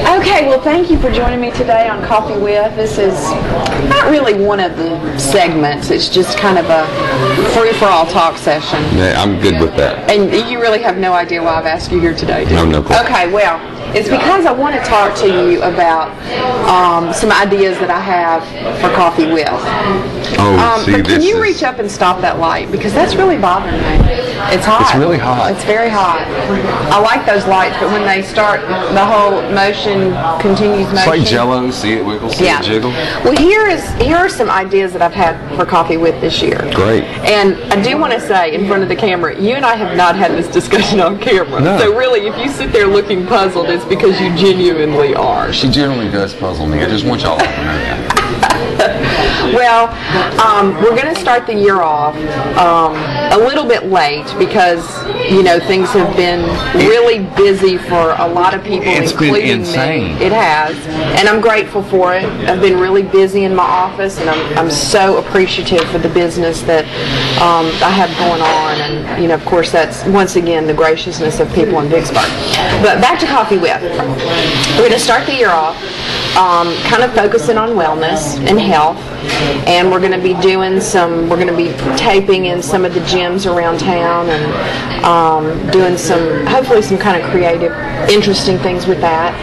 Okay, well, thank you for joining me today on Coffee With. This is not really one of the segments. It's just kind of a free-for-all talk session. Yeah, I'm good with that. And you really have no idea why I've asked you here today, do you? No clue. Okay, well, it's because I want to talk to you about some ideas that I have for Coffee With. But can you reach up and stop that light? Because that's really bothering me. It's hot. It's really hot. It's very hot. I like those lights, but when they start, the whole motion, continues motion. It's like Jell-O. See it wiggle, see it jiggle. Well, here are some ideas that I've had for Coffee With this year. Great. And I do want to say in front of the camera, you and I have not had this discussion on camera. No. So really, if you sit there looking puzzled, it's because you genuinely are. She generally does puzzle me. I just want y'all to know that. Well, we're going to start the year off a little bit late because, you know, things have been really busy for a lot of people, including been insane. me. It has, and I'm grateful for it. I've been really busy in my office, and I'm so appreciative for the business that I have going on, and, you know, of course, that's, once again, the graciousness of people in Vicksburg. But back to Coffee With. We're going to start the year off kind of focusing on wellness and health, and we're going to be doing some, we're going to be taping in some of the gyms around town and doing some, hopefully some kind of creative, interesting things with that.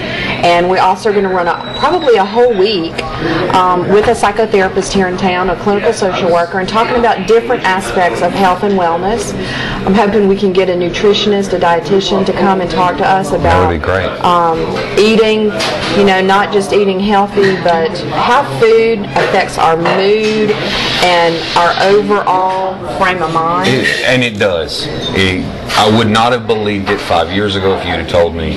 And we also are going to run probably a whole week with a psychotherapist here in town, a clinical social worker, and talking about different aspects of health and wellness. I'm hoping we can get a nutritionist, a dietitian to come and talk to us about that would be great. Eating, you know, not just eating healthy, but how food affects our mood and our overall frame of mind. And it does. I would not have believed it 5 years ago if you'd have told me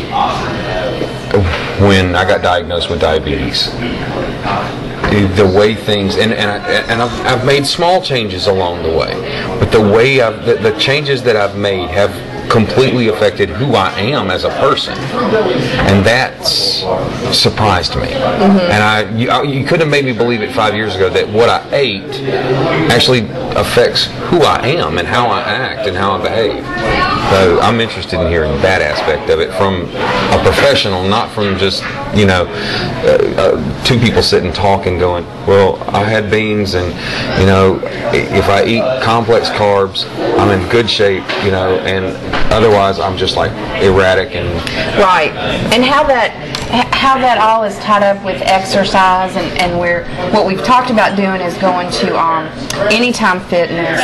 when I got diagnosed with diabetes. The way things, and I've made small changes along the way, but the way the changes that I've made have completely affected who I am as a person, and that's surprised me. And you couldn't have made me believe it 5 years ago that what I ate actually affects who I am and how I act and how I behave. So I'm interested in hearing that aspect of it from a professional, not from just, you know, two people sitting talking going, well, I had beans, and, you know, if I eat complex carbs, I'm in good shape, you know, and otherwise I'm just like erratic and right. And how that all is tied up with exercise, and what we've talked about doing is going to Anytime Fitness,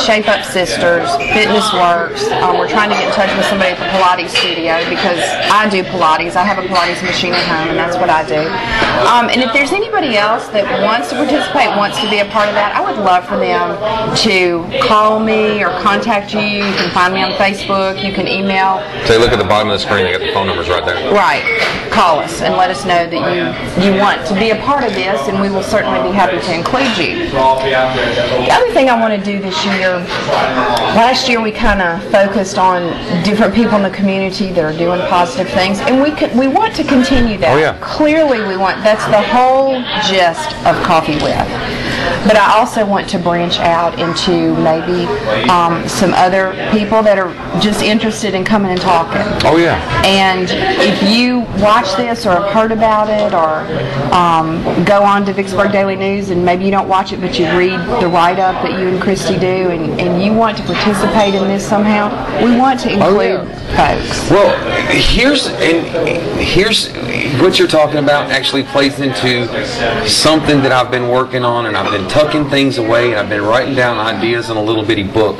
Shape Up Sisters, Fitness Works. We're trying to get in touch with somebody at the Pilates studio because I do Pilates. I have a Pilates machine at home, and that's what I do. And if there's anybody else that wants to participate, wants to be a part of that, I would love for them to call me or contact you. You can find me on Facebook. You can email. So look at the bottom of the screen. They got the phone numbers right there. Right. Call us and let us know that you want to be a part of this, and we will certainly be happy to include you. The other thing I want to do this year, last year we kind of focused on different people in the community that are doing positive things, and we want to continue that. Oh, yeah. Clearly we want, that's the whole gist of Coffee With. But I also want to branch out into maybe some other people that are just interested in coming and talking. Oh, yeah. And if you watch this or have heard about it, or go on to Vicksburg Daily News, and maybe you don't watch it but you read the write-up that you and Christy do, and you want to participate in this somehow, we want to include folks. Well, here's what you're talking about actually plays into something that I've been working on, and I've been tucking things away, and I've been writing down ideas in a little bitty book.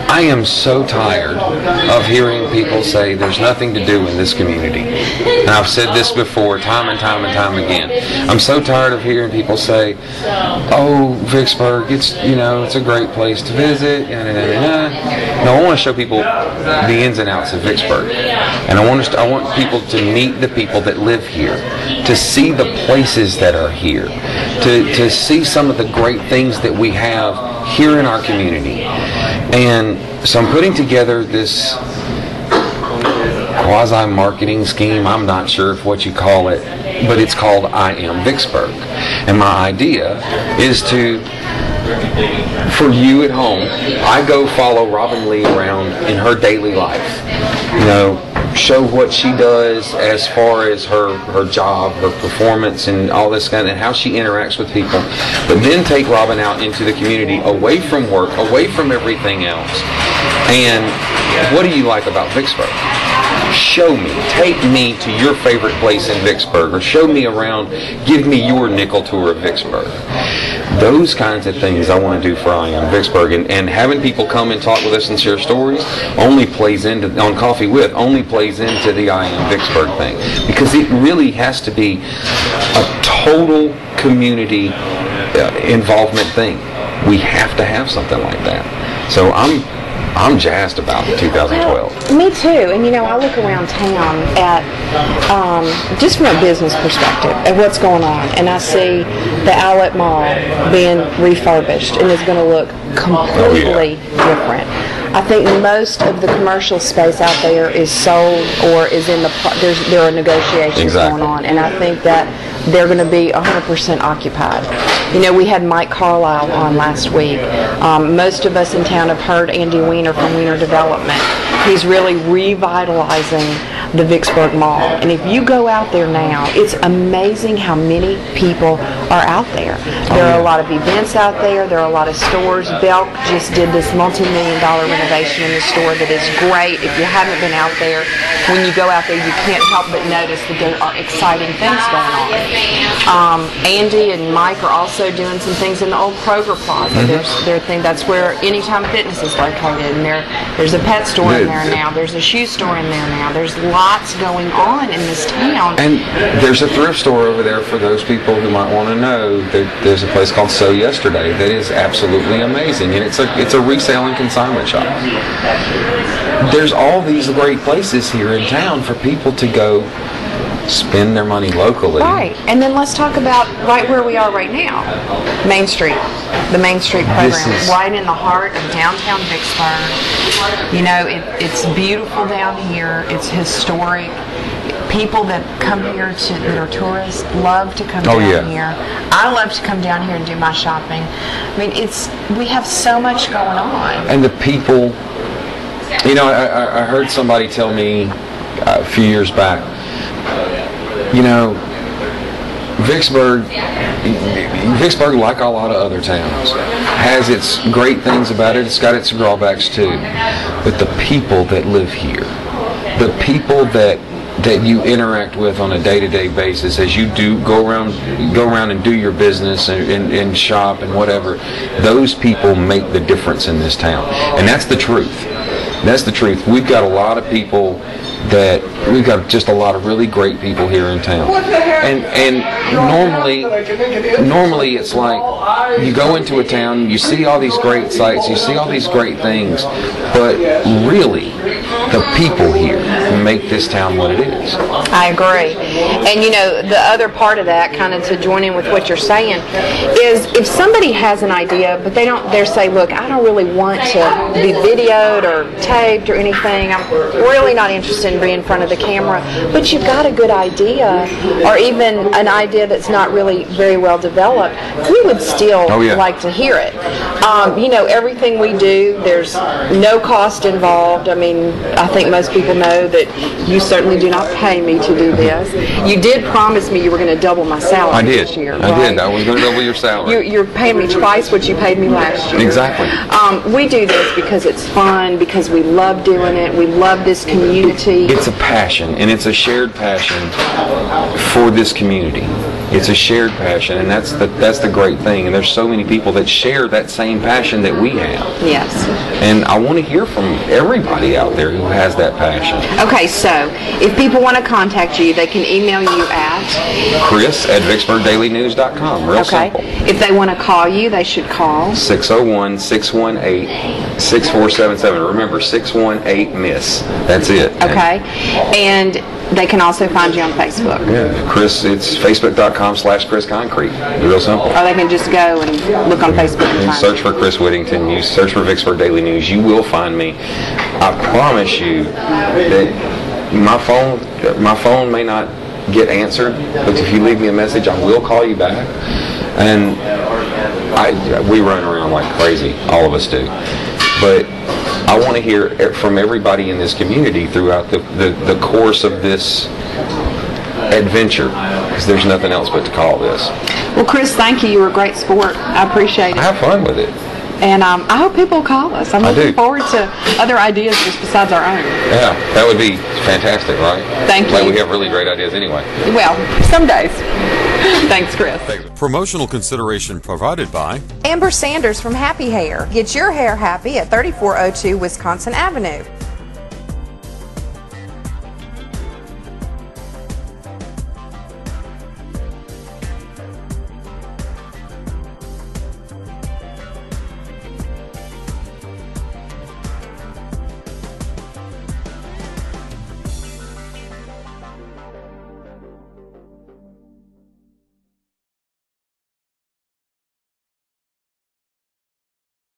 I am so tired of hearing people say there's nothing to do in this community. And I've said this before time and time and time again. I'm so tired of hearing people say, oh, Vicksburg, it's a great place to visit. No, I want to show people the ins and outs of Vicksburg. And I want people to meet the people that live here, to see the places that are here, to see some of the great things that we have here in our community. And so I'm putting together this quasi-marketing scheme. I'm not sure if what you call it, but it's called I Am Vicksburg. And my idea is for you at home, I go follow Robin Lee around in her daily life. show what she does as far as her job, her performance, and all this kind of, and how she interacts with people. But then take Robin out into the community, away from work, away from everything else. And what do you like about Vicksburg? Show me. Take me to your favorite place in Vicksburg, or show me around. Give me your nickel tour of Vicksburg. Those kinds of things I want to do for I Am Vicksburg, and having people come and talk with us and share stories only plays into, on Coffee With, only plays into the I Am Vicksburg thing, because it really has to be a total community involvement thing. We have to have something like that. So I'm jazzed about 2012. Well, me too. And I look around town at, just from a business perspective, at what's going on. And I see the Outlet Mall being refurbished, and it's going to look completely different. I think most of the commercial space out there is sold or is in there are negotiations going on. And I think that they're going to be 100% occupied. We had Mike Carlisle on last week. Most of us in town have heard Andy Weiner from Weiner Development. He's really revitalizing the Vicksburg Mall. And if you go out there now, it's amazing how many people are out there. There are a lot of events out there. There are a lot of stores. Belk just did this multi-million-dollar renovation in the store that is great. If you haven't been out there, when you go out there, you can't help but notice that there are exciting things going on. Andy and Mike are also doing some things in the old Kroger Plaza. That's where Anytime Fitness is located, and there's a pet store in there now. There's a shoe store in there now. There's lots going on in this town. And there's a thrift store over there for those people who might want to know. There's a place called So Yesterday that is absolutely amazing, and it's a resale and consignment shop. There's all these great places here in town for people to go spend their money locally. Right. And then let's talk about right where we are right now. Main Street. The Main Street program. Right in the heart of downtown Vicksburg. It's beautiful down here. It's historic. People that come here that are tourists love to come down here. I love to come down here and do my shopping. I mean, we have so much going on. And the people, I heard somebody tell me a few years back, Vicksburg, like a lot of other towns, has its great things about it. It's got its drawbacks too. But the people that live here, the people that you interact with on a day-to-day basis as you go around and do your business and shop and whatever, those people make the difference in this town. And that's the truth. That's the truth. We've got a lot of people we've got just a lot of really great people here in town. And normally it's like you go into a town, you see all these great sights, you see all these great things, but really the people here make this town what it is. I agree. And the other part of that, kind of to join in with what you're saying, is if somebody has an idea, but they say, look, I don't really want to be videoed or taped or anything. I'm really not interested in being in front of the camera, but you've got a good idea, or even an idea that's not really very well developed, we would still like to hear it. Everything we do, there's no cost involved. I mean, I think most people know that you certainly do not pay me to do this. You did promise me you were going to double my salary this year. I did. I was going to double your salary. You're paying me twice what you paid me last year. Exactly. We do this because it's fun, because we love doing it. We love this community. It's a passion, and it's a shared passion for this community. It's a shared passion, and that's the great thing. And there's so many people that share that same passion that we have. Yes. And I want to hear from everybody out there who has that passion. Okay, so if people want to contact you, they can email you at Chris@VicksburgDailyNews.com. Real simple. If they want to call you, they should call 601-618-6477. Remember, 618-MISS. That's it. Okay. And they can also find you on Facebook. Yeah, Chris, it's facebook.com/Chris Concrete. Real simple. Or they can just go and look on Facebook and search for Chris Whittington. You search for Vicksburg Daily News. You will find me. I promise you that my phone may not get answered, but if you leave me a message, I will call you back. And we run around like crazy. All of us do. But I want to hear from everybody in this community throughout the course of this adventure, because there's nothing else but to call this. Well, Chris, thank you. You were a great sport. I appreciate it. I have fun with it. And I hope people will call us. I'm looking forward to other ideas just besides our own. Yeah, that would be fantastic, right? Thank you. Like, we have really great ideas anyway. Well, some days. Thanks, Chris. Promotional consideration provided by Amber Sanders from Happy Hair. Get your hair happy at 3402 Wisconsin Avenue.